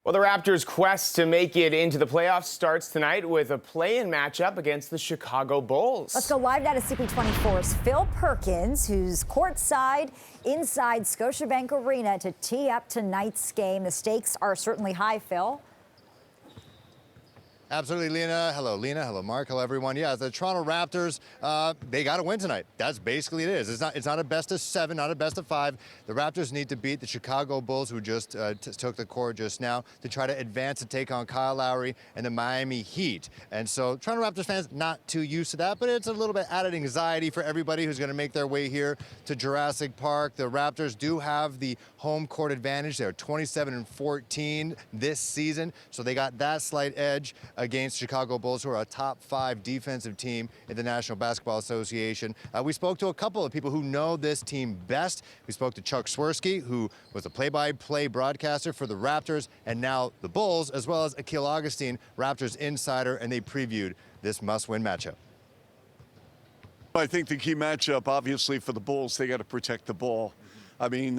Well, the Raptors' quest to make it into the playoffs starts tonight with a play-in matchup against the Chicago Bulls. Let's go live now to CP24's Phil Perkins, who's courtside inside Scotiabank Arena to tee up tonight's game. The stakes are certainly high, Phil. Absolutely, Lena. Hello, Lena. Hello, Mark. Hello, everyone. Yeah, the Toronto Raptors, they got to win tonight. That's basically it is. It's not a best of 7, not a best of 5. The Raptors need to beat the Chicago Bulls, who just took the court just now, to try to advance and take on Kyle Lowry and the Miami Heat. And so Toronto Raptors fans not too used to that, but it's a little bit added anxiety for everybody who's going to make their way here to Jurassic Park. The Raptors do have the home court advantage. They're 27-14 this season, so they got that slight edge against Chicago Bulls, who are a top 5 defensive team in the National Basketball Association. We spoke to a couple of people who know this team best. We spoke to Chuck Swirsky, who was a play-by-play broadcaster for the Raptors and now the Bulls, as well as Akil Augustine, Raptors insider, and they previewed this must-win matchup. I think the key matchup, obviously, for the Bulls, they got to protect the ball. I mean,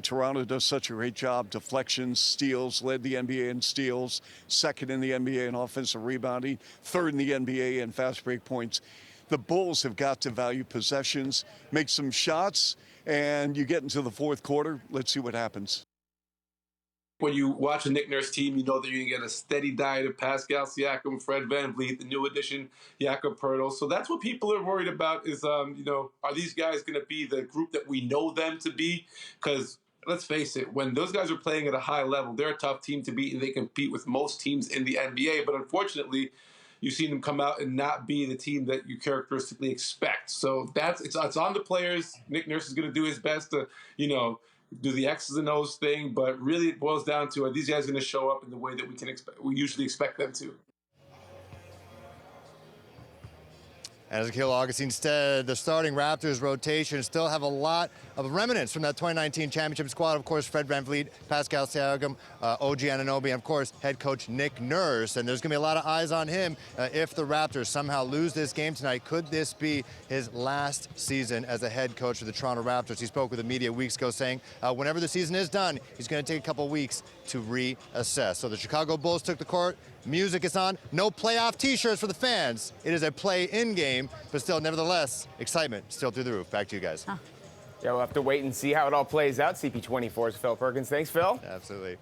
Toronto does such a great job. Deflections, steals, led the NBA in steals, second in the NBA in offensive rebounding, third in the NBA in fast break points. The Bulls have got to value possessions, make some shots, and you get into the fourth quarter. Let's see what happens. When you watch a Nick Nurse team, you know that you're going to get a steady diet of Pascal Siakam, Fred VanVleet, the new addition, Jakob Poeltl. So that's what people are worried about is, are these guys going to be the group that we know them to be? Because let's face it, when those guys are playing at a high level, they're a tough team to beat, and they compete with most teams in the NBA. But unfortunately, you've seen them come out and not be the team that you characteristically expect. So it's on the players. Nick Nurse is going to do his best to, do the X's and O's thing, but really it boils down to, are these guys going to show up in the way that we usually expect them to? As Akil Augustine said, the starting Raptors rotation still have a lot of remnants from that 2019 championship squad. Of course, Fred VanVleet, Pascal Siakam, OG Anunoby, and of course, head coach Nick Nurse. And there's going to be a lot of eyes on him if the Raptors somehow lose this game tonight. Could this be his last season as a head coach for the Toronto Raptors? He spoke with the media weeks ago saying whenever the season is done, he's going to take a couple weeks to reassess. So the Chicago Bulls took the court. Music is on. No playoff T-shirts for the fans. It is a play-in game, but still, nevertheless, excitement still through the roof. Back to you guys. Yeah, we'll have to wait and see how it all plays out. CP24's Phil Perkins. Thanks, Phil. Absolutely.